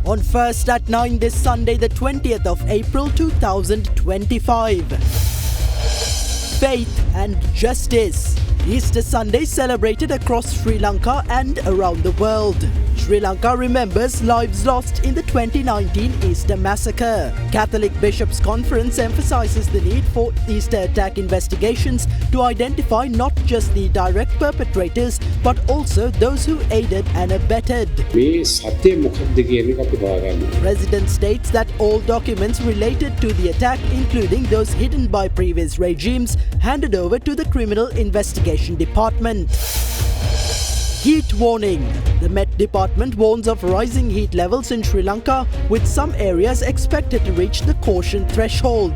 On First at 9 this Sunday, the 20th of April 2025. Faith and Justice. Easter Sunday celebrated across Sri Lanka and around the world. Sri Lanka remembers lives lost in the 2019 Easter massacre. Catholic Bishops' Conference emphasizes the need for Easter attack investigations to identify not just the direct perpetrators but also those who aided and abetted. President states that all documents related to the attack, including those hidden by previous regimes, handed over to the Criminal Investigation Department. Heat warning. The Met Department warns of rising heat levels in Sri Lanka, with some areas expected to reach the caution threshold.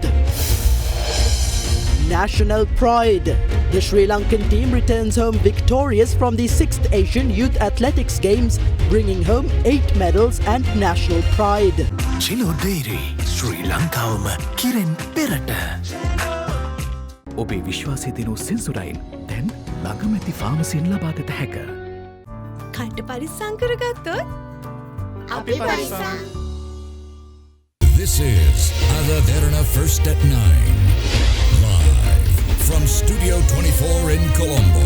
National pride. The Sri Lankan team returns home victorious from the 6th Asian Youth Athletics Games, bringing home 8 medals and national pride. Chilo Dairy, Sri Lanka Kiren Perata. ඔබේ විශ්වාසය දෙනු සෙන්සුරයින් දැන් ළඟමැති ෆාමසියෙන් ලබාගත හැක. කට්ට පරිස්සම් කරගත්තොත් අපි පරිස්සම්. This is Derana First at 9. Live from Studio 24 in Colombo.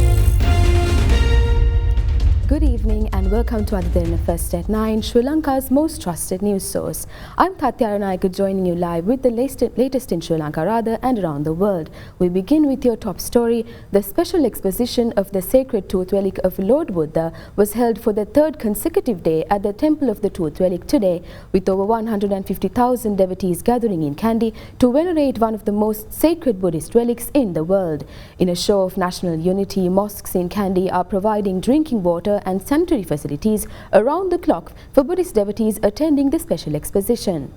Good evening and welcome to Derana First at 9, Sri Lanka's most trusted news source. I'm Derana, joining you live with the latest in Sri Lanka and around the world. We begin with your top story. The special exposition of the sacred tooth relic of Lord Buddha was held for the 3rd consecutive day at the Temple of the Tooth Relic today, with over 150,000 devotees gathering in Kandy to venerate one of the most sacred Buddhist relics in the world. In a show of national unity, mosques in Kandy are providing drinking water and sanitary facilities around the clock for Buddhist devotees attending the special exposition.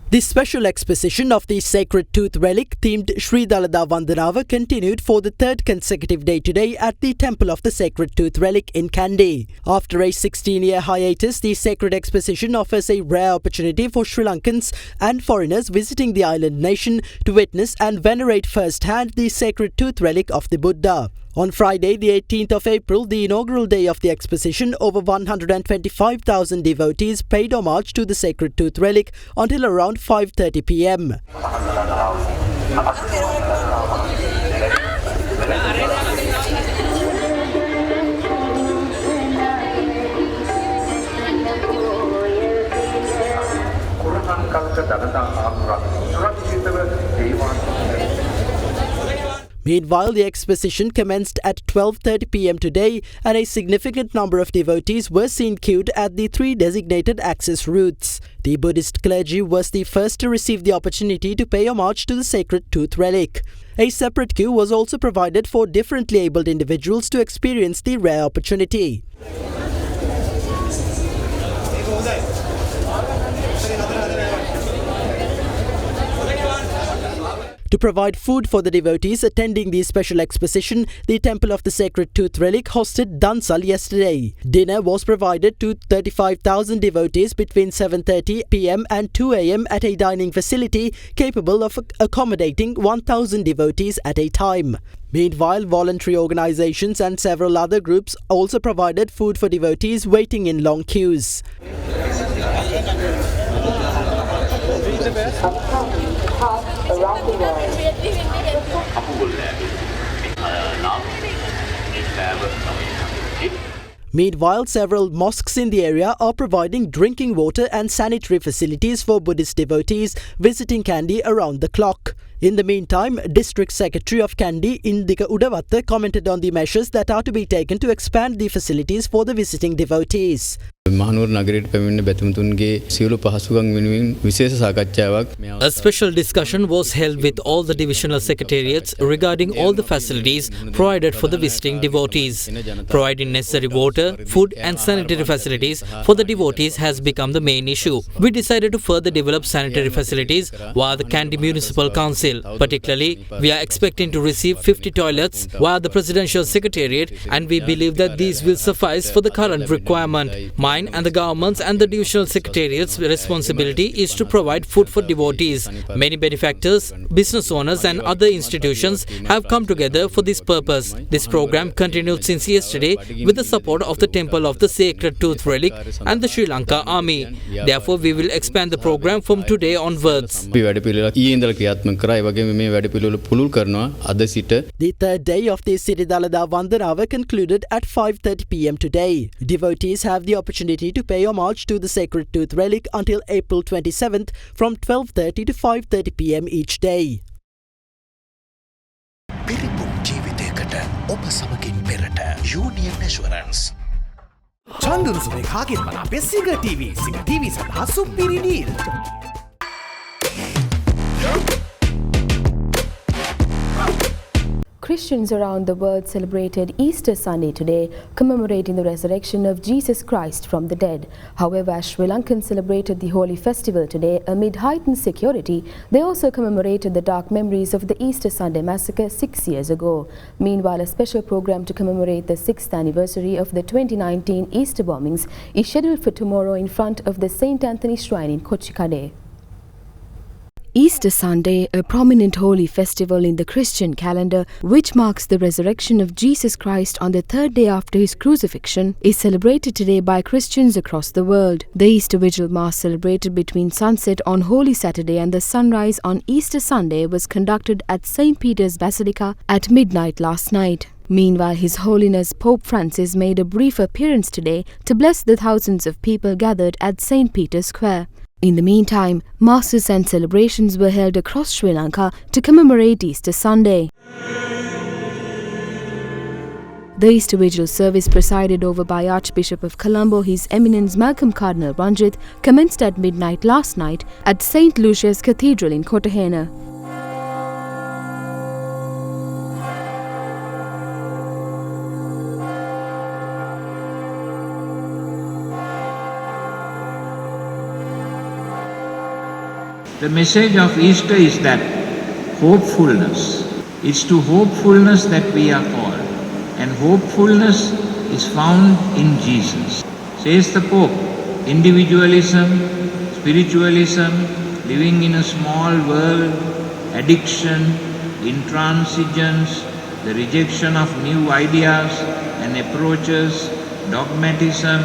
The special exposition of the Sacred Tooth Relic themed Sri Dalada Vandanava continued for the 3rd consecutive day today at the Temple of the Sacred Tooth Relic in Kandy. After a 16-year hiatus, the Sacred Exposition offers a rare opportunity for Sri Lankans and foreigners visiting the island nation to witness and venerate firsthand the Sacred Tooth Relic of the Buddha. On Friday, the 18th of April, the inaugural day of the exposition, over 125,000 devotees paid homage to the Sacred Tooth Relic until around 5:30 p.m. Meanwhile, the exposition commenced at 12:30 p.m. today, and a significant number of devotees were seen queued at the 3 designated access routes. The Buddhist clergy was the first to receive the opportunity to pay homage to the Sacred Tooth Relic. A separate queue was also provided for differently abled individuals to experience the rare opportunity. To provide food for the devotees attending the special exposition, the Temple of the Sacred Tooth Relic hosted Dansal yesterday. Dinner was provided to 35,000 devotees between 7:30 p.m. and 2 a.m. at a dining facility capable of accommodating 1,000 devotees at a time. Meanwhile, voluntary organizations and several other groups also provided food for devotees waiting in long queues. Around the world. Meanwhile, several mosques in the area are providing drinking water and sanitary facilities for Buddhist devotees visiting Kandy around the clock. In the meantime, District Secretary of Kandy, Indika Udavatta, commented on the measures that are to be taken to expand the facilities for the visiting devotees. A special discussion was held with all the divisional secretariats regarding all the facilities provided for the visiting devotees. Providing necessary water, food and sanitary facilities for the devotees has become the main issue. We decided to further develop sanitary facilities via the Kandy Municipal Council. Particularly, we are expecting to receive 50 toilets via the Presidential Secretariat, and we believe that these will suffice for the current requirement. My shrine, and the governments and the divisional secretariats' responsibility is to provide food for devotees. Many benefactors, business owners and other institutions have come together for this purpose. This program continued since yesterday with the support of the Temple of the Sacred Tooth Relic and the Sri Lanka Army. Therefore, we will expand the program from today onwards. The third day of the Siri Dalada Vandanava concluded at 5:30 p.m. today. Devotees have the opportunity to pay homage to the Sacred Tooth Relic until April 27th from 12:30 to 5:30 p.m. each day. පිරිපුන් ජීවිතයකට ඔබ සමගින් පෙරට Union Assurance. චන්දුරුසුමේ කාගෙන් බලා අපේ සිංහ TV සඳහා සුපිරි deal. Christians around the world celebrated Easter Sunday today, commemorating the resurrection of Jesus Christ from the dead. However, as Sri Lankans celebrated the holy festival today amid heightened security, they also commemorated the dark memories of the Easter Sunday massacre 6 years ago. Meanwhile, a special program to commemorate the 6th anniversary of the 2019 Easter bombings is scheduled for tomorrow in front of the St. Anthony Shrine in Kochikade. Easter Sunday, a prominent holy festival in the Christian calendar, which marks the resurrection of Jesus Christ on the third day after his crucifixion, is celebrated today by Christians across the world. The Easter Vigil Mass celebrated between sunset on Holy Saturday and the sunrise on Easter Sunday was conducted at St. Peter's Basilica at midnight last night. Meanwhile, His Holiness Pope Francis made a brief appearance today to bless the thousands of people gathered at St. Peter's Square. In the meantime, masses and celebrations were held across Sri Lanka to commemorate Easter Sunday. The Easter Vigil service, presided over by Archbishop of Colombo, His Eminence Malcolm Cardinal Ranjit, commenced at midnight last night at St. Lucia's Cathedral in Kotahena. The message of Easter is that hopefulness. It's to hopefulness that we are called. And hopefulness is found in Jesus. Says the Pope, individualism, spiritualism, living in a small world, addiction, intransigence, the rejection of new ideas and approaches, dogmatism,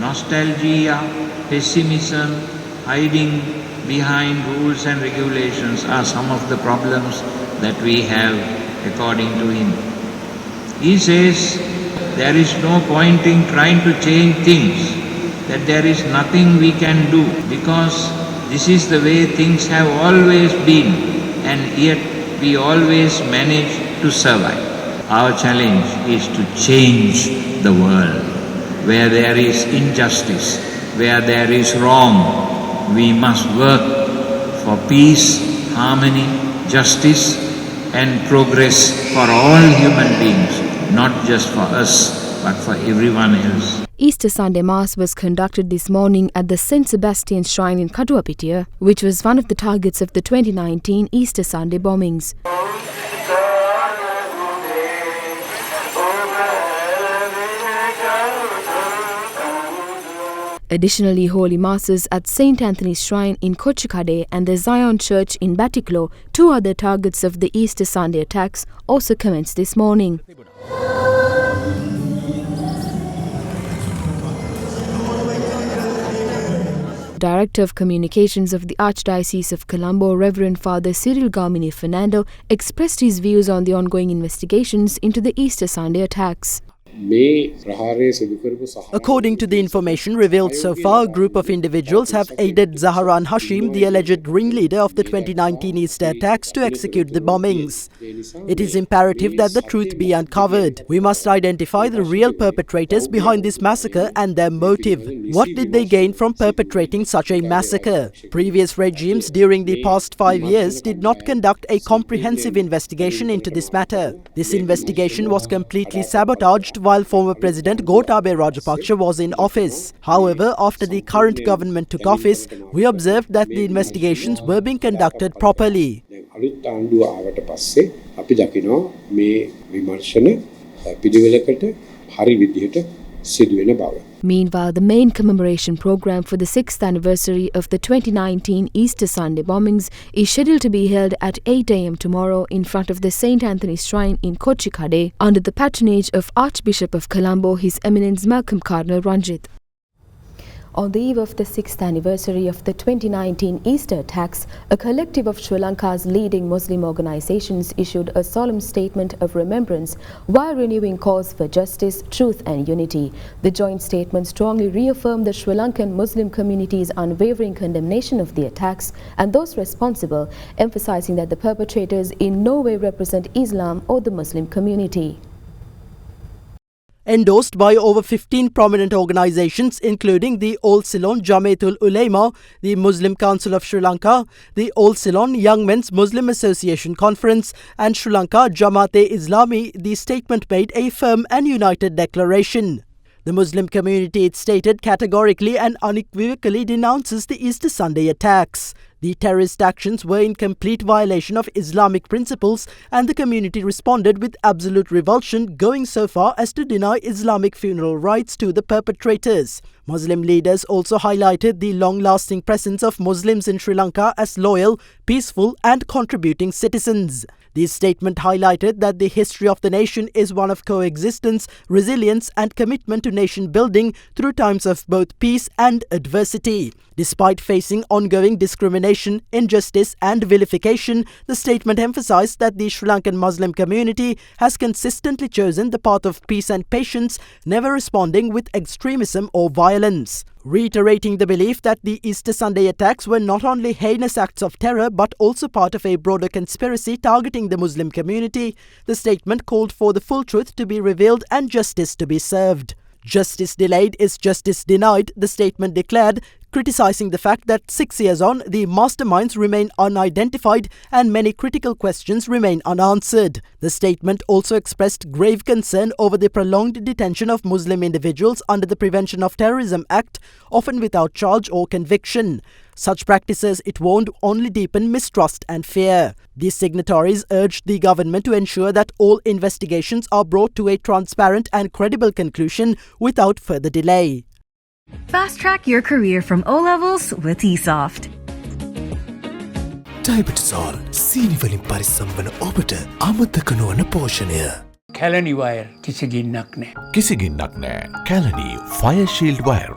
nostalgia, pessimism, hiding behind rules and regulations are some of the problems that we have according to him. He says there is no point in trying to change things, that there is nothing we can do because this is the way things have always been and yet we always manage to survive. Our challenge is to change the world. Where there is injustice, where there is wrong, we must work for peace, harmony, justice and progress for all human beings, not just for us, but for everyone else. Easter Sunday Mass was conducted this morning at the St. Sebastian's Shrine in Katuapitiya, which was one of the targets of the 2019 Easter Sunday bombings. Additionally, holy masses at St. Anthony's Shrine in Kochikade and the Zion Church in Batiklo, two other targets of the Easter Sunday attacks, also commenced this morning. Director of Communications of the Archdiocese of Colombo, Reverend Father Cyril Gaumini Fernando, expressed his views on the ongoing investigations into the Easter Sunday attacks. According to the information revealed so far, a group of individuals have aided Zaharan Hashim, the alleged ringleader of the 2019 Easter attacks, to execute the bombings. It is imperative that the truth be uncovered. We must identify the real perpetrators behind this massacre and their motive. What did they gain from perpetrating such a massacre? Previous regimes during the past 5 years did not conduct a comprehensive investigation into this matter. This investigation was completely sabotaged while former President Gotabaya Rajapaksa was in office. However, after the current government took office, we observed that the investigations were being conducted properly. සිදුවෙන බව. Meanwhile, the main commemoration program for the 6th anniversary of the 2019 Easter Sunday bombings is scheduled to be held at 8 a.m. tomorrow in front of the St. Anthony's Shrine in Kochikade under the patronage of Archbishop of Colombo, His Eminence Malcolm Cardinal Ranjit. On the eve of the 6th anniversary of the 2019 Easter attacks, a collective of Sri Lanka's leading Muslim organizations issued a solemn statement of remembrance while renewing calls for justice, truth and unity. The joint statement strongly reaffirmed the Sri Lankan Muslim community's unwavering condemnation of the attacks and those responsible, emphasizing that the perpetrators in no way represent Islam or the Muslim community. Endorsed by over 15 prominent organizations including the All Ceylon Jamaatul Ulema, the Muslim Council of Sri Lanka, the All Ceylon Young Men's Muslim Association Conference and Sri Lanka Jamaat-e-Islami, the statement made a firm and united declaration. The Muslim community, it stated, categorically and unequivocally denounces the Easter Sunday attacks. The terrorist actions were in complete violation of Islamic principles and the community responded with absolute revulsion, going so far as to deny Islamic funeral rites to the perpetrators. Muslim leaders also highlighted the long-lasting presence of Muslims in Sri Lanka as loyal, peaceful and contributing citizens. The statement highlighted that the history of the nation is one of coexistence, resilience and commitment to nation building through times of both peace and adversity. Despite facing ongoing discrimination, injustice and vilification, the statement emphasized that the Sri Lankan Muslim community has consistently chosen the path of peace and patience, never responding with extremism or violence. Reiterating the belief that the Easter Sunday attacks were not only heinous acts of terror but also part of a broader conspiracy targeting the Muslim community, the statement called for the full truth to be revealed and justice to be served. Justice delayed is justice denied, the statement declared, criticizing the fact that 6 years on, the masterminds remain unidentified and many critical questions remain unanswered. The statement also expressed grave concern over the prolonged detention of Muslim individuals under the Prevention of Terrorism Act, often without charge or conviction. Such practices, it warned, only deepen mistrust and fear. The signatories urged the government to ensure that all investigations are brought to a transparent and credible conclusion without further delay. Fast track your career from O levels with eSoft. ඩයිබටිසෝල් සීනිවලින් පරිස්සම්වන ඔබට අමතක නොවන පෝෂණය. Kelani wire කිසිගින්නක් නෑ. කිසිගින්නක් නෑ. Kelani Fire Shield Wire.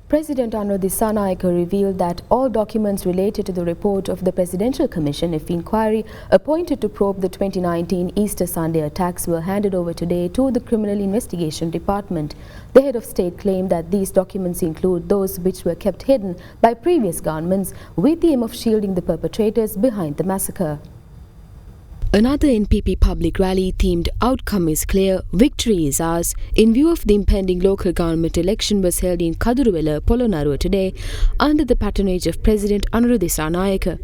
President Anwar Dissanayake revealed that all documents related to the report of the Presidential Commission of Inquiry appointed to probe the 2019 Easter Sunday attacks were handed over today to the Criminal Investigation Department. The head of state claimed that these documents include those which were kept hidden by previous governments with the aim of shielding the perpetrators behind the massacre. Another NPP public rally themed Outcome is Clear, Victory is Ours, in view of the impending local government election was held in Kaduruvela, Polonnaruwa today under the patronage of President Anwar Dissanayake.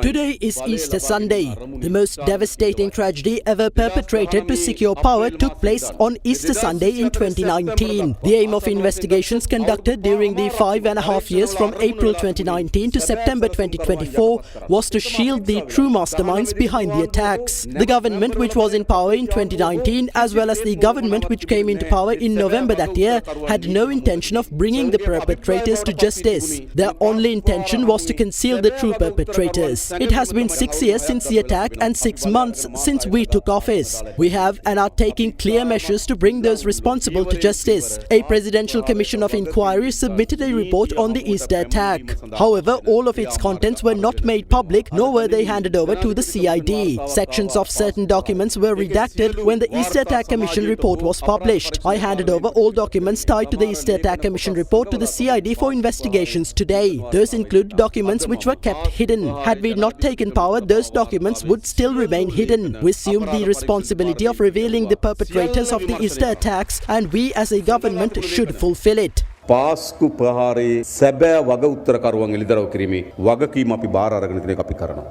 Today is Easter Sunday. The most devastating tragedy ever perpetrated to secure power took place on Easter Sunday in 2019. The aim of investigations conducted during the 5.5 years from April 2019 to September 2024 was to shield the true masterminds behind the attacks. The government which was in power in 2019 as well as the government which came into power in November that year had no intention of bringing the perpetrators to justice. Their only intention was to conceal the true perpetrators. It has been 6 years since the attack and 6 months since we took office. We have and are taking clear measures to bring those responsible to justice. A Presidential Commission of Inquiry submitted a report on the Easter attack. However, all of its contents were not made public, nor were they handed over to the CID. Sections of certain documents were redacted when the Easter Attack Commission report was published. I handed over all documents tied to the Easter Attack Commission report to the CID for investigations today. Those include documents which were kept hidden. Had we not taken power, those documents would still remain hidden. We assumed the responsibility of revealing the perpetrators of the Easter attacks, and we as a government should fulfill it. පාස්කු ප්‍රහාරයේ සැබෑ වග උත්තරකරුවන් එළිදරව් කිරීමේ වගකීම අපි බාර අරගෙන තියෙන එක අපි කරනවා.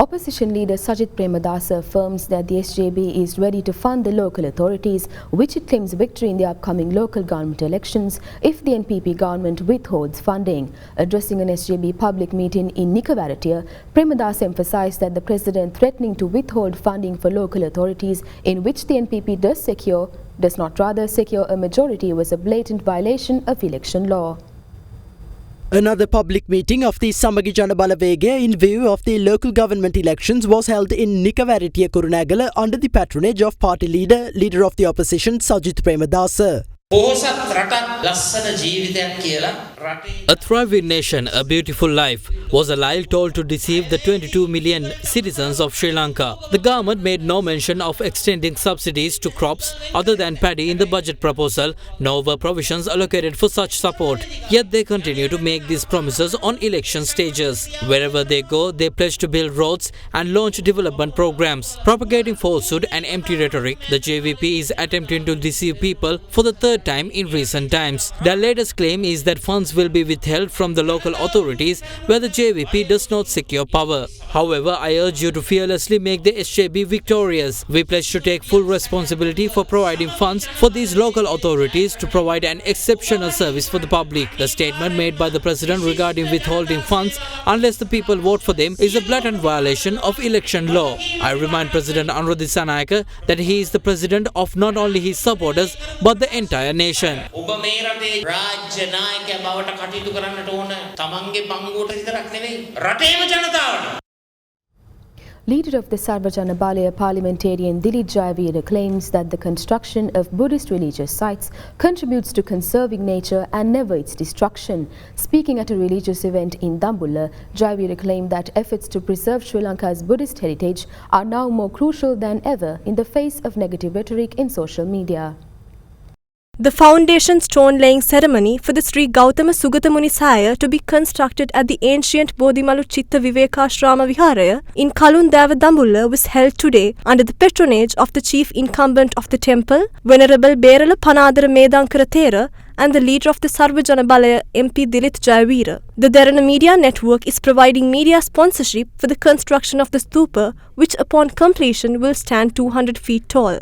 Opposition leader Sajith Premadasa affirms that the SJB is ready to fund the local authorities, which it claims victory in the upcoming local government elections if the NPP government withholds funding. Addressing an SJB public meeting in Nikavaratia, Premadasa emphasized that the president threatening to withhold funding for local authorities in which the NPP does not secure a majority was a blatant violation of election law. Another public meeting of the Samagi Jana Balawegaya in view of the local government elections was held in Nikavaratia Kurunagala under the patronage of party leader of the opposition Sajith Premadasa. A thriving nation, a beautiful life was a lie told to deceive the 22 million citizens of Sri Lanka. The government made no mention of extending subsidies to crops other than paddy in the budget proposal, nor were provisions allocated for such support. Yet they continue to make these promises on election stages. Wherever they go, they pledge to build roads and launch development programs. Propagating falsehood and empty rhetoric, the JVP is attempting to deceive people for the third time in recent times. Their latest claim is that funds will be withheld from the local authorities where the JVP does not secure power. However, I urge you to fearlessly make the SJB victorious. We pledge to take full responsibility for providing funds for these local authorities to provide an exceptional service for the public. The statement made by the President regarding withholding funds unless the people vote for them is a blatant violation of election law. I remind President Anura Dissanayake that he is the president of not only his supporters but the entire nation. Leader of the Sarvajana Balaya parliamentarian Dilip Jayavira claims that the construction of Buddhist religious sites contributes to conserving nature and never its destruction. Speaking at a religious event in Dambulla, Jayavira claimed that efforts to preserve Sri Lanka's Buddhist heritage are now more crucial than ever in the face of negative rhetoric in social media. The foundation stone-laying ceremony for the Sri Gautama Sugata Munisaya to be constructed at the ancient Bodhimalu Chitta Vivekashrama Viharaya in Kalundava Dambulla was held today under the patronage of the chief incumbent of the temple, Venerable Berala Panadara Medankara Thera, and the leader of the Sarvajana Balaya MP Dilip Jayavira. The Derana Media Network is providing media sponsorship for the construction of the stupa, which upon completion will stand 200 feet tall.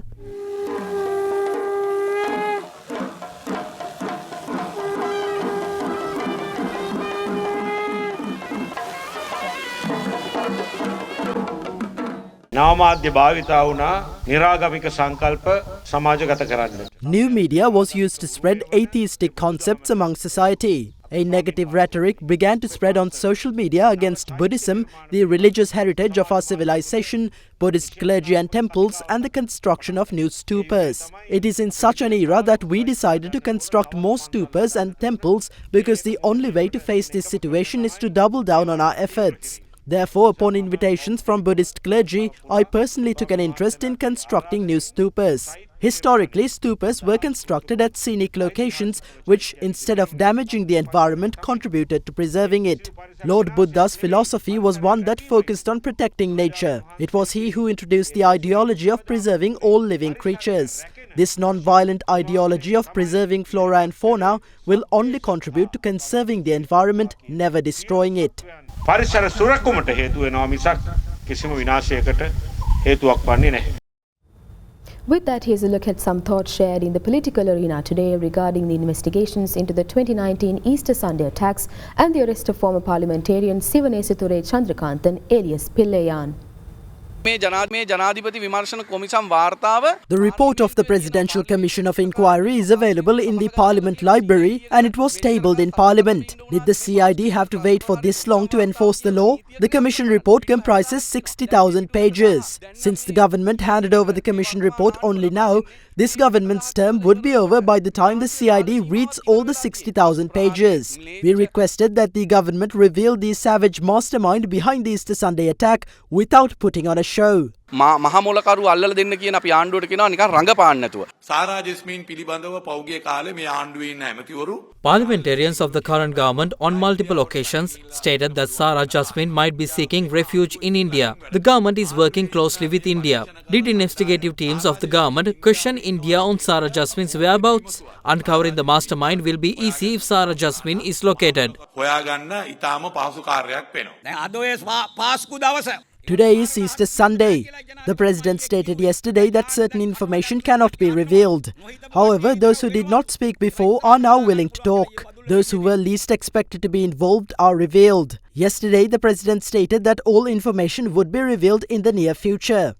නාමාද්‍ය භාවිතා වුණා නිරාගමික සංකල්ප සමාජගත කරන්න. New media was used to spread atheistic concepts among society. A negative rhetoric began to spread on social media against Buddhism, the religious heritage of our civilization, Buddhist clergy and temples, and the construction of new stupas. It is in such an era that we decided to construct more stupas and temples because the only way to face this situation is to double down on our efforts. Therefore, upon invitations from Buddhist clergy, I personally took an interest in constructing new stupas. Historically, stupas were constructed at scenic locations which, instead of damaging the environment, contributed to preserving it. Lord Buddha's philosophy was one that focused on protecting nature. It was he who introduced the ideology of preserving all living creatures. This non-violent ideology of preserving flora and fauna will only contribute to conserving the environment, never destroying it. පරිසර සුරකුමට හේතු වෙනවා මිසක් කිසිම විනාශයකට හේතුවක් වන්නේ නැහැ. With that, here's a look at some thoughts shared in the political arena today regarding the investigations into the 2019 Easter Sunday attacks and the arrest of former parliamentarian Sivanesature Chandrakanthan alias Pillayan. The report of the Presidential Commission of Inquiry is available in the Parliament Library and it was tabled in Parliament. Did the CID have to wait for this long to enforce the law? The Commission report comprises 60,000 pages. Since the government handed over the Commission report only now, this government's term would be over by the time the CID reads all the 60,000 pages. We requested that the government reveal the savage mastermind behind the Easter Sunday attack without putting on a show. මහමොලකරු අල්ලලා දෙන්න කියන අපි ආණ්ඩුවට කියනවා නිකන් රඟපාන්න නැතුව. සාරා Jasmine පිළිබඳව පෞගිය කාලේ මේ ආණ්ඩුවේ ඉන්න ඇමතිවරු Parliamentarians of the current government on multiple occasions stated that Sarah Jasmine might be seeking refuge in India. The government is working closely with India. Did investigative teams of the government question India on Sarah Jasmine's whereabouts? Uncovering the mastermind will be easy if Sarah Jasmine is located. හොයාගන්න ඉතාම පහසු කාර්යයක් වෙනවා. දැන් අද ඔය පාස්කු දවස Today is Easter Sunday. The president stated yesterday that certain information cannot be revealed. However, those who did not speak before are now willing to talk. Those who were least expected to be involved are revealed. Yesterday, the president stated that all information would be revealed in the near future.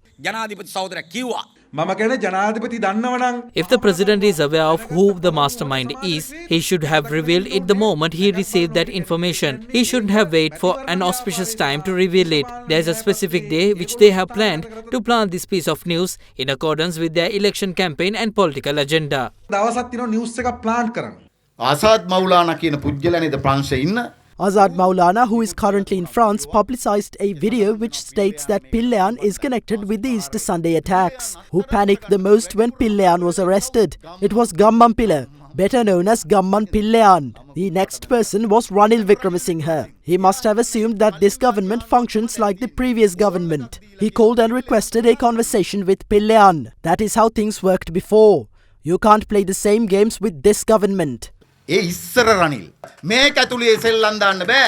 If the president is aware of who the mastermind is, he should have revealed it the moment he received that information. He shouldn't have waited for an auspicious time to reveal it. There is a specific day which they have planned to plant this piece of news in accordance with their election campaign and political agenda. ආසාද් මවුලානා කියන පුද්ගලයානේද ප්‍රංශයේ ඉන්න Azad Maulana, who is currently in France, publicized a video which states that Pillayan is connected with the Easter Sunday attacks. Who panicked the most when Pillayan was arrested? It was Gamman Pilla, better known as Gamman Pillayan. The next person was Ranil Wickremesinghe. He must have assumed that this government functions like the previous government. He called and requested a conversation with Pillayan. That is how things worked before. You can't play the same games with this government. ඒ ඉස්සර රනිල් මේක ඇතුලේ සෙල්ලම් දාන්න බෑ.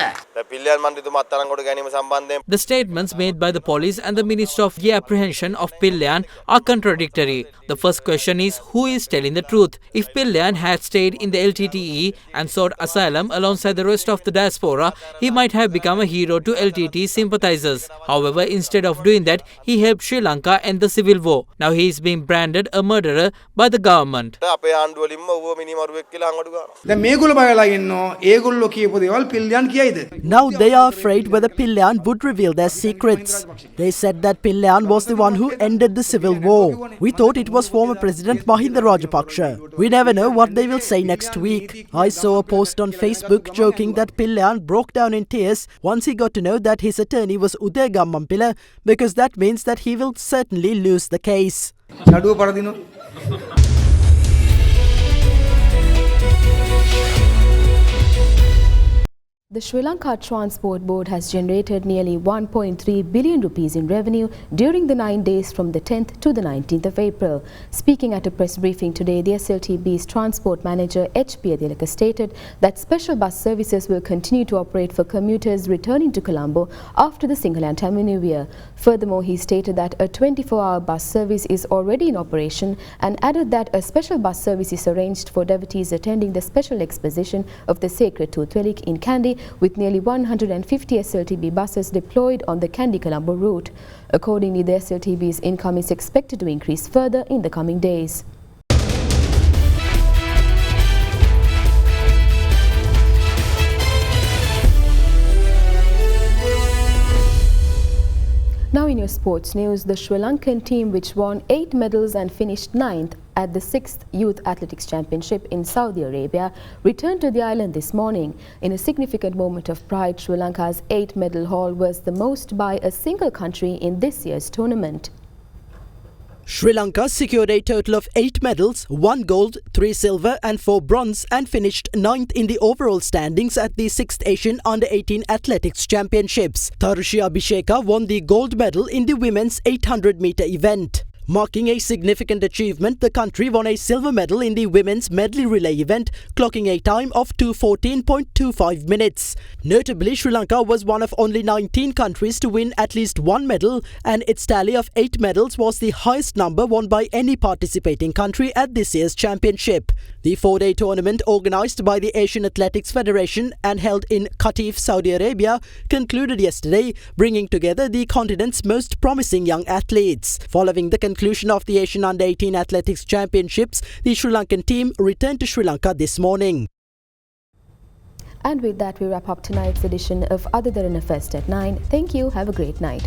The statements made by the police and the Minister of the Apprehension of Pillayan are contradictory. The first question is, who is telling the truth? If Pillayan had stayed in the LTTE and sought asylum alongside the rest of the diaspora, he might have become a hero to LTTE sympathizers. However, instead of doing that, he helped Sri Lanka end the civil war. Now he is being branded a murderer by the government. Now they are afraid whether Pillayan would reveal their secrets. They said that Pillayan was the one who ended the civil war. We thought it was former President Mahinda Rajapaksa. We never know what they will say next week. I saw a post on Facebook joking that Pillayan broke down in tears once he got to know that his attorney was Uday Gammampila, because that means that he will certainly lose the case. The Sri Lanka Transport Board has generated nearly 1.3 billion rupees in revenue during the 9 days from the 10th to the 19th of April. Speaking at a press briefing today, the SLTB's transport manager H.P. Adilaka stated that special bus services will continue to operate for commuters returning to Colombo after the Sinhala and Tamil New Year. Furthermore, he stated that a 24-hour bus service is already in operation and added that a special bus service is arranged for devotees attending the special exposition of the Sacred Tooth Relic in Kandy, with nearly 150 SLTB buses deployed on the Kandy-Colombo route. Accordingly, the SLTB's income is expected to increase further in the coming days. Now in your sports news, the Sri Lankan team, which won 8 medals and finished 9th at the 6th Youth Athletics Championship in Saudi Arabia, returned to the island this morning. In a significant moment of pride, Sri Lanka's 8-medal haul was the most by a single country in this year's tournament. Sri Lanka secured a total of 8 medals, 1 gold, 3 silver and 4 bronze, and finished 9th in the overall standings at the 6th Asian Under-18 Athletics Championships. Tarushi Abhisheka won the gold medal in the women's 800-meter event. Marking a significant achievement, the country won a silver medal in the women's medley relay event, clocking a time of 2:14.25 minutes. Notably, Sri Lanka was one of only 19 countries to win at least 1 medal, and its tally of 8 medals was the highest number won by any participating country at this year's championship. The 4-day tournament, organized by the Asian Athletics Federation and held in Qatif, Saudi Arabia, concluded yesterday, bringing together the continent's most promising young athletes. Following the conclusion of the Asian Under-18 Athletics Championships, the Sri Lankan team returned to Sri Lanka this morning. And with that, we wrap up tonight's edition of Other Derana Fest at 9. Thank you. Have a great night.